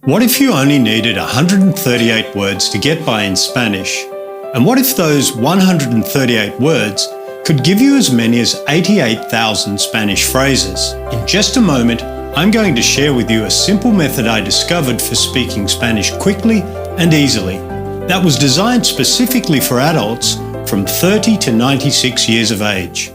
What if you only needed 138 words to get by in Spanish? And what if those 138 words could give you as many as 88,000 Spanish phrases? In just a moment, I'm going to share with you a simple method I discovered for speaking Spanish quickly and easily that was designed specifically for adults from 30 to 96 years of age.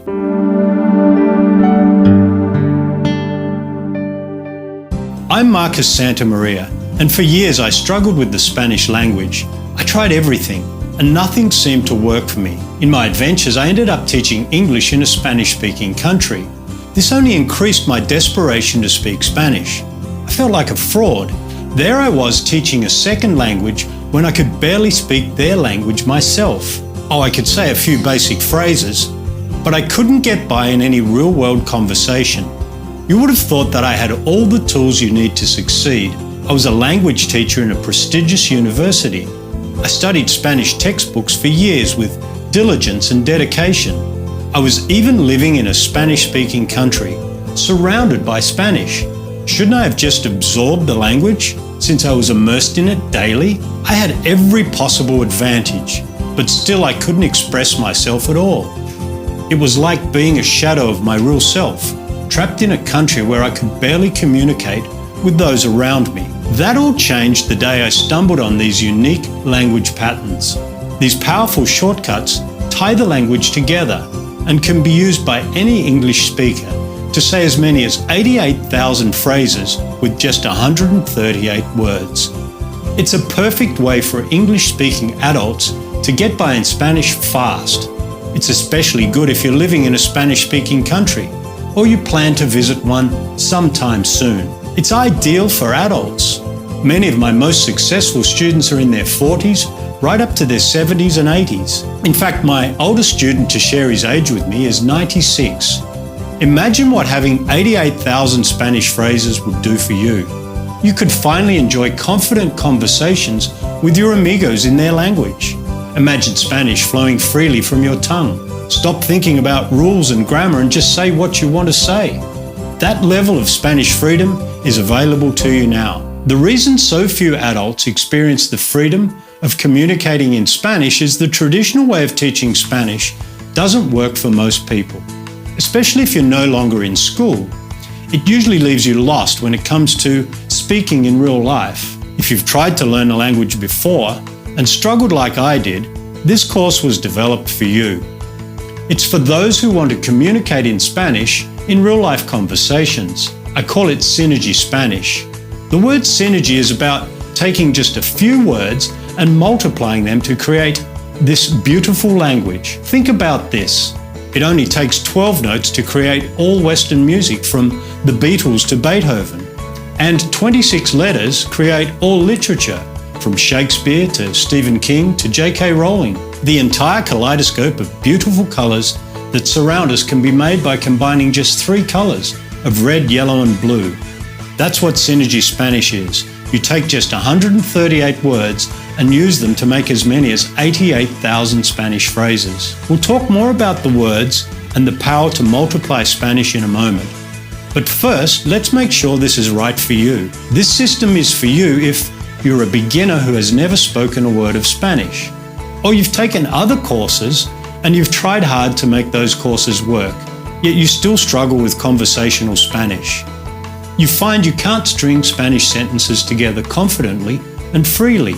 I'm Marcus Santamaria, and for years I struggled with the Spanish language. I tried everything, and nothing seemed to work for me. In my adventures, I ended up teaching English in a Spanish-speaking country. This only increased my desperation to speak Spanish. I felt like a fraud. There I was teaching a second language when I could barely speak their language myself. Oh, I could say a few basic phrases, but I couldn't get by in any real-world conversation. You would have thought that I had all the tools you need to succeed. I was a language teacher in a prestigious university. I studied Spanish textbooks for years with diligence and dedication. I was even living in a Spanish-speaking country, surrounded by Spanish. Shouldn't I have just absorbed the language, since I was immersed in it daily? I had every possible advantage, but still I couldn't express myself at all. It was like being a shadow of my real self, trapped in a country where I could barely communicate with those around me. That all changed the day I stumbled on these unique language patterns. These powerful shortcuts tie the language together and can be used by any English speaker to say as many as 88,000 phrases with just 138 words. It's a perfect way for English-speaking adults to get by in Spanish fast. It's especially good if you're living in a Spanish-speaking country or you plan to visit one sometime soon. It's ideal for adults. Many of my most successful students are in their 40s, right up to their 70s and 80s. In fact, my oldest student to share his age with me is 96. Imagine what having 88,000 Spanish phrases would do for you. You could finally enjoy confident conversations with your amigos in their language. Imagine Spanish flowing freely from your tongue. Stop thinking about rules and grammar and just say what you want to say. That level of Spanish freedom is available to you now. The reason so few adults experience the freedom of communicating in Spanish is the traditional way of teaching Spanish doesn't work for most people. Especially if you're no longer in school, it usually leaves you lost when it comes to speaking in real life. If you've tried to learn a language before and struggled like I did, this course was developed for you. It's for those who want to communicate in Spanish in real-life conversations. I call it Synergy Spanish. The word synergy is about taking just a few words and multiplying them to create this beautiful language. Think about this. It only takes 12 notes to create all Western music from the Beatles to Beethoven, and 26 letters create all literature, from Shakespeare to Stephen King to J.K. Rowling. The entire kaleidoscope of beautiful colours that surround us can be made by combining just 3 colours of red, yellow and blue. That's what Synergy Spanish is. You take just 138 words and use them to make as many as 88,000 Spanish phrases. We'll talk more about the words and the power to multiply Spanish in a moment. But first, let's make sure this is right for you. This system is for you if you're a beginner who has never spoken a word of Spanish, or you've taken other courses and you've tried hard to make those courses work, yet you still struggle with conversational Spanish. You find you can't string Spanish sentences together confidently and freely.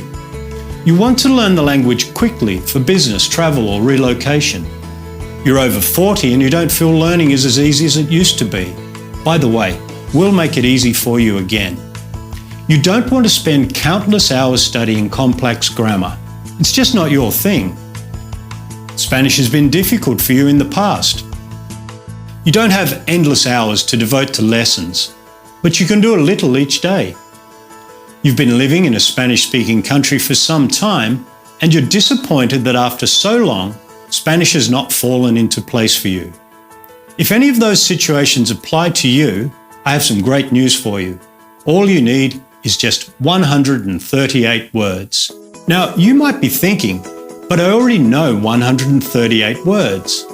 You want to learn the language quickly for business, travel or relocation. You're over 40 and you don't feel learning is as easy as it used to be. By the way, we'll make it easy for you again. You don't want to spend countless hours studying complex grammar. It's just not your thing. Spanish has been difficult for you in the past. You don't have endless hours to devote to lessons, but you can do a little each day. You've been living in a Spanish-speaking country for some time, and you're disappointed that after so long, Spanish has not fallen into place for you. If any of those situations apply to you, I have some great news for you. All you need is just 138 words. Now, you might be thinking, but I already know 138 words.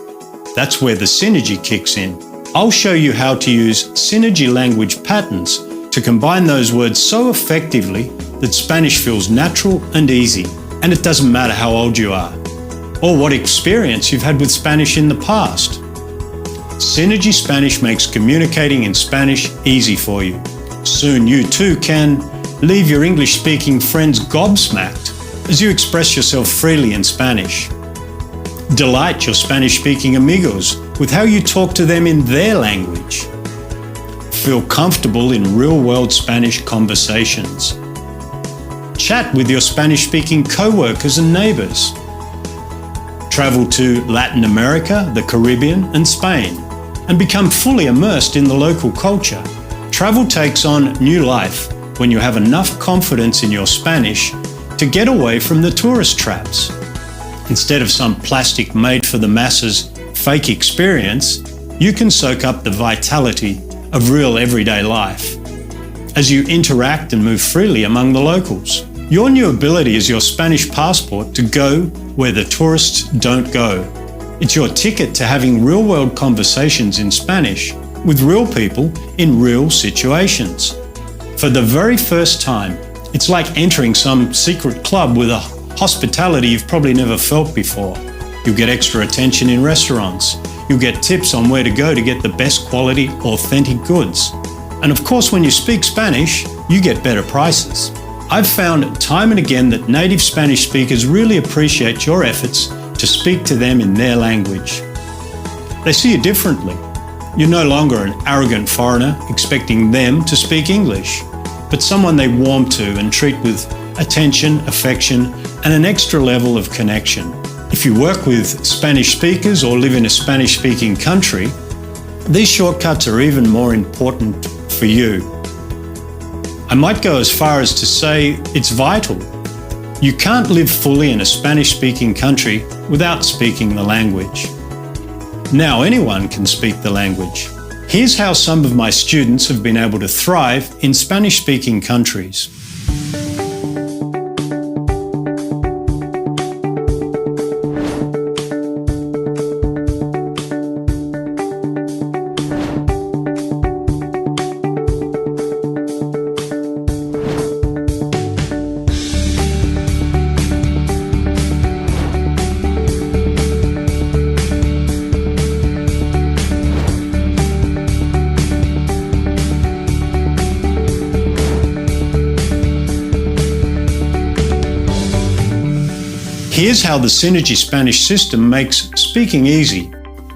That's where the synergy kicks in. I'll show you how to use synergy language patterns to combine those words so effectively that Spanish feels natural and easy, and it doesn't matter how old you are or what experience you've had with Spanish in the past. Synergy Spanish makes communicating in Spanish easy for you. Soon you too can leave your English-speaking friends gobsmacked as you express yourself freely in Spanish. Delight your Spanish-speaking amigos with how you talk to them in their language. Feel comfortable in real-world Spanish conversations. Chat with your Spanish-speaking co-workers and neighbors. Travel to Latin America, the Caribbean, and Spain, and become fully immersed in the local culture. Travel takes on new life when you have enough confidence in your Spanish to get away from the tourist traps. Instead of some plastic made for the masses fake experience, you can soak up the vitality of real everyday life as you interact and move freely among the locals. Your new ability is your Spanish passport to go where the tourists don't go. It's your ticket to having real-world conversations in Spanish with real people in real situations. For the very first time, it's like entering some secret club with a hospitality you've probably never felt before. You'll get extra attention in restaurants. You'll get tips on where to go to get the best quality, authentic goods. And of course, when you speak Spanish, you get better prices. I've found time and again that native Spanish speakers really appreciate your efforts to speak to them in their language. They see you differently. You're no longer an arrogant foreigner expecting them to speak English, but someone they warm to and treat with attention, affection, and an extra level of connection. If you work with Spanish speakers or live in a Spanish-speaking country, these shortcuts are even more important for you. I might go as far as to say it's vital. You can't live fully in a Spanish-speaking country without speaking the language. Now anyone can speak the language. Here's how some of my students have been able to thrive in Spanish-speaking countries. Here's how the Synergy Spanish system makes speaking easy.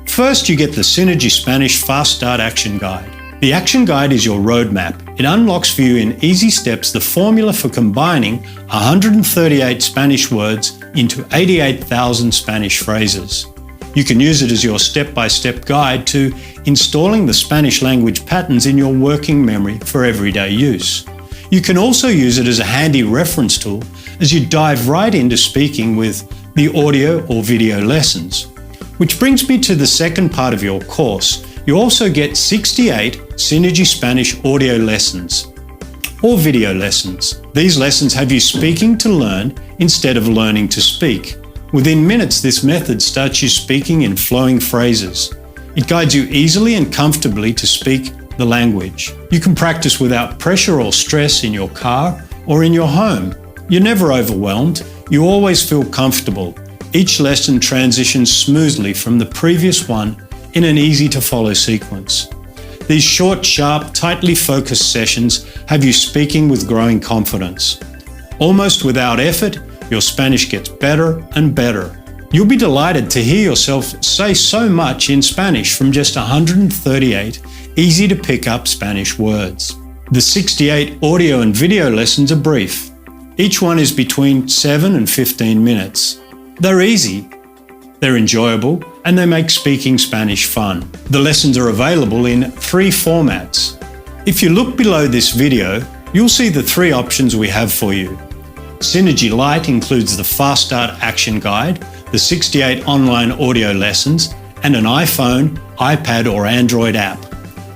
First, you get the Synergy Spanish Fast Start Action Guide. The Action Guide is your roadmap. It unlocks for you in easy steps the formula for combining 138 Spanish words into 88,000 Spanish phrases. You can use it as your step-by-step guide to installing the Spanish language patterns in your working memory for everyday use. You can also use it as a handy reference tool as you dive right into speaking with the audio or video lessons. Which brings me to the second part of your course. You also get 68 Synergy Spanish audio lessons or video lessons. These lessons have you speaking to learn instead of learning to speak. Within minutes, this method starts you speaking in flowing phrases. It guides you easily and comfortably to speak the language. You can practice without pressure or stress in your car or in your home. You're never overwhelmed. You always feel comfortable. Each lesson transitions smoothly from the previous one in an easy-to-follow sequence. These short, sharp, tightly focused sessions have you speaking with growing confidence. Almost without effort, your Spanish gets better and better. You'll be delighted to hear yourself say so much in Spanish from just 138 easy-to-pick-up Spanish words. The 68 audio and video lessons are brief. Each one is between 7 and 15 minutes. They're easy, they're enjoyable, and they make speaking Spanish fun. The lessons are available in 3 formats. If you look below this video, you'll see the 3 options we have for you. Synergy Lite includes the Fast Start Action Guide, the 68 online audio lessons, and an iPhone, iPad or Android app.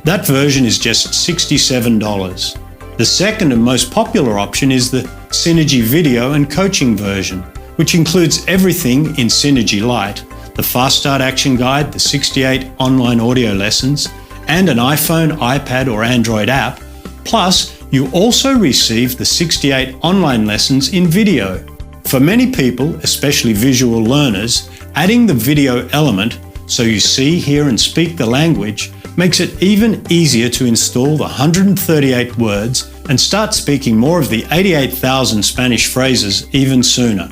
That version is just $67. The second and most popular option is the Synergy Video and Coaching version, which includes everything in Synergy Lite, the Fast Start Action Guide, the 68 online audio lessons, and an iPhone, iPad or Android app, plus You also receive the 68 online lessons in video. For many people, especially visual learners, adding the video element, so you see, hear and speak the language, makes it even easier to install the 138 words and start speaking more of the 88,000 Spanish phrases even sooner.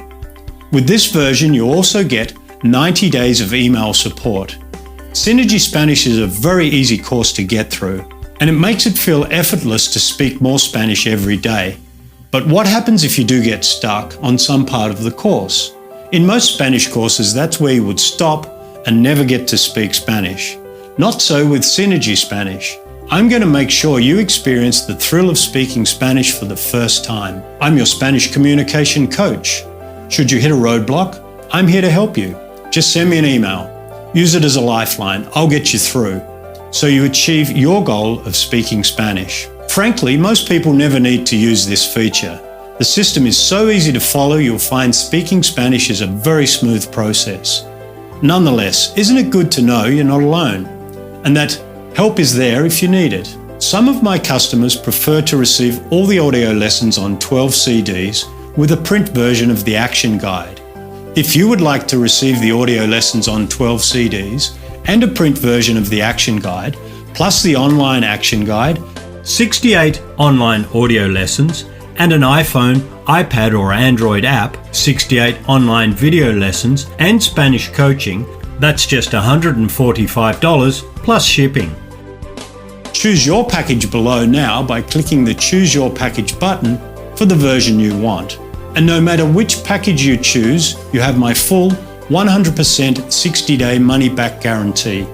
With this version, you also get 90 days of email support. Synergy Spanish is a very easy course to get through, and it makes it feel effortless to speak more Spanish every day. But what happens if you do get stuck on some part of the course? In most Spanish courses, that's where you would stop and never get to speak Spanish. Not so with Synergy Spanish. I'm going to make sure you experience the thrill of speaking Spanish for the first time. I'm your Spanish communication coach. Should you hit a roadblock, I'm here to help you. Just send me an email. Use it as a lifeline. I'll get you through, so you achieve your goal of speaking Spanish. Frankly, most people never need to use this feature. The system is so easy to follow, you'll find speaking Spanish is a very smooth process. Nonetheless, isn't it good to know you're not alone, and that help is there if you need it? Some of my customers prefer to receive all the audio lessons on 12 CDs with a print version of the action guide. If you would like to receive the audio lessons on 12 CDs and a print version of the action guide, plus the online action guide, 68 online audio lessons, and an iPhone, iPad or Android app, 68 online video lessons, and Spanish coaching, that's just $145 plus shipping. Choose your package below now by clicking the Choose Your Package button for the version you want. And no matter which package you choose, you have my full 100% 60-day money-back guarantee.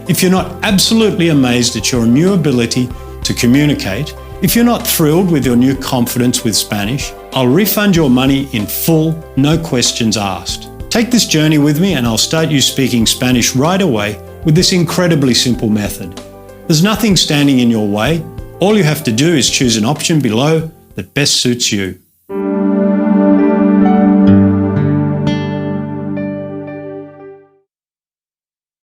If you're not absolutely amazed at your new ability to communicate, if you're not thrilled with your new confidence with Spanish, I'll refund your money in full, no questions asked. Take this journey with me and I'll start you speaking Spanish right away with this incredibly simple method. There's nothing standing in your way. All you have to do is choose an option below that best suits you.